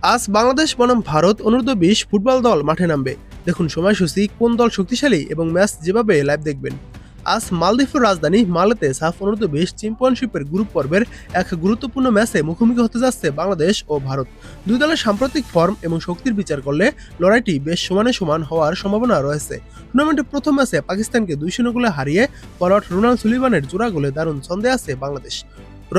আজ বাংলাদেশ বনাম ভারত অনূর্ধ্ব-20 ফুটবল দল মাঠে নামবে। দেখুন সময়সূচি, কোন দল শক্তিশালী এবং ম্যাচ যেভাবে লাইভ দেখবেন। আজ মালদ্বীপের রাজধানী মালেতে সাফ অনূর্ধ্ব-20 চ্যাম্পিয়নশিপের গ্রুপ পর্বের এক গুরুত্বপূর্ণ ম্যাচে মুখোমুখি হতে যাচ্ছে বাংলাদেশ ও ভারত। দুই দলের সাম্প্রতিক ফর্ম এবং শক্তির বিচার করলে লড়াইটি বেশ সমানে সমান হওয়ার সম্ভাবনা রয়েছে। টুর্নামেন্টের প্রথম ম্যাচে পাকিস্তানকে 2-0 গোলে হারিয়ে ফরওয়ার্ড রোনাল্ড সুলিভানের জোড়া গোলে দারুণ ছন্দে আছে বাংলাদেশ।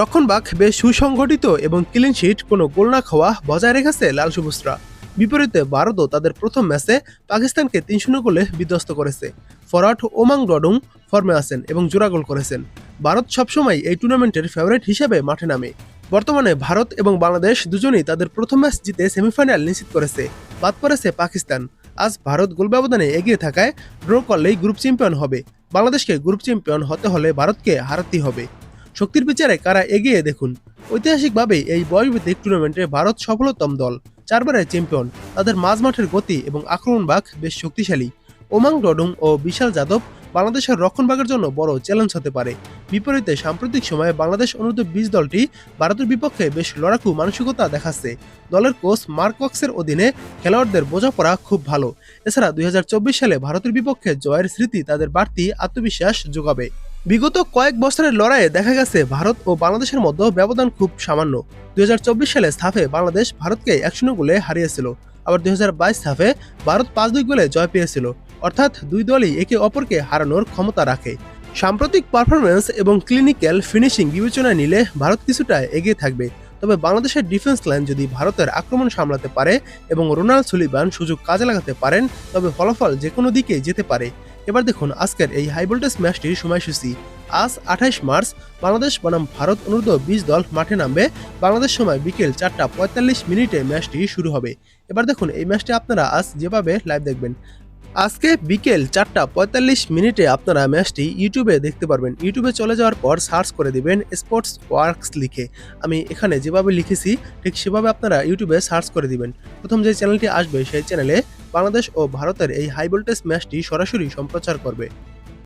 রক্ষণভাগ বেশ সুসংগঠিত এবং ক্লিন শিট, কোনো গোল না খাওয়া বজায় রেখেছে লাল সবুজরা। বিপরীতে ভারতও তাদের প্রথম ম্যাচে পাকিস্তানকে 3-0 গোলে বিধ্বস্ত করেছে। ফরওয়ার্ড ওমাং ডডুং ফর্মে আছেন এবং জোড়া গোল করেছেন। ভারত সবসময় এই টুর্নামেন্টের ফেভারিট হিসেবে মাঠে নামে। বর্তমানে ভারত এবং বাংলাদেশ দুজনেই তাদের প্রথম ম্যাচ জিতে সেমিফাইনাল নিশ্চিত করেছে। বাদ পড়েছে পাকিস্তান। আজ ভারত গোল ব্যবধানে এগিয়ে থাকায় ড্র করলেই গ্রুপ চ্যাম্পিয়ন হবে। বাংলাদেশকে গ্রুপ চ্যাম্পিয়ন হতে হলে ভারতকে হারাতেই হবে। শক্তির বিচারে কারা এগিয়ে দেখুন। ঐতিহাসিকভাবে এই বয়সভিত্তিক টুর্নামেন্টে ভারত সফলতম দল, 4 বারের চ্যাম্পিয়ন। তাদের মাঝমাঠের গতি এবং আক্রমণভাগ বেশ শক্তিশালী। ওমাং ডডুং ও বিশাল যাদব বাংলাদেশের রক্ষণভাগের জন্য বড় চ্যালেঞ্জ হতে পারে। বিপরীতে সাম্প্রতিক সময়ে বাংলাদেশ অনূর্ধ্ব-20 দলটি ভারতের বিপক্ষে বেশ লড়াকু মানসিকতা দেখাচ্ছে। দলের কোচ মার্ক ওয়াক্সের অধীনে খেলোয়াড়দের বোঝাপড়া খুব ভালো। এছাড়া 2024 সালে ভারতের বিপক্ষে জয়ের স্মৃতি তাদের বাড়তি আত্মবিশ্বাস যোগাবে। বিগত কয়েক বছরের লড়াইয়ে দেখা গেছে ভারত ও বাংলাদেশের মধ্যে ব্যবধান খুব সামান্য। 2024 সালে সাফে বাংলাদেশ ভারতকে 1-0 গোলে হারিয়েছিল। আবার 2022 সাফে ভারত 5-2 গোলে জয় পেয়েছিল। অর্থাৎ দুই দলই একে অপরকে হারানোর ক্ষমতা রাখে। সাম্প্রতিক পারফরম্যান্স এবং ক্লিনিক্যাল ফিনিশিং বিবেচনায় নিলে ভারত কিছুটা এগিয়ে থাকবে। তবে বাংলাদেশের ডিফেন্স লাইন যদি ভারতের আক্রমণ সামলাতে পারে এবং রোনাল্ড সুলিভান সুযোগ কাজে লাগাতে পারেন, তবে ফলাফল যে কোনো দিকে যেতে পারে। এবার দেখুন আজকের এই হাই ভোল্টেজ ম্যাচটির সময়সূচি। আজ 28 মার্চ বাংলাদেশ বনাম ভারত অনূর্ধ্ব-20 দল মাঠে নামবে। বাংলাদেশ সময় বিকেল 4:45 ম্যাচটি শুরু হবে। এবার দেখুন এই ম্যাচটি আপনারা আজ যেভাবে লাইভ দেখবেন। আজকে বিকেল 4:45 আপনারা ম্যাচটি ইউটিউবে দেখতে পারবেন। ইউটিউবে চলে যাওয়ার পর সার্চ করে দিবেন স্পোর্টস ওয়ার্কস লিখে। আমি এখানে যেভাবে লিখেছি ঠিক সেভাবে আপনারা ইউটিউবে সার্চ করে দিবেন। প্রথম যে চ্যানেলটি আসবে সেই চ্যানেলে বাংলাদেশ ও ভারতের এই হাই ভোল্টেজ ম্যাচটি সরাসরি সম্প্রচার করবে।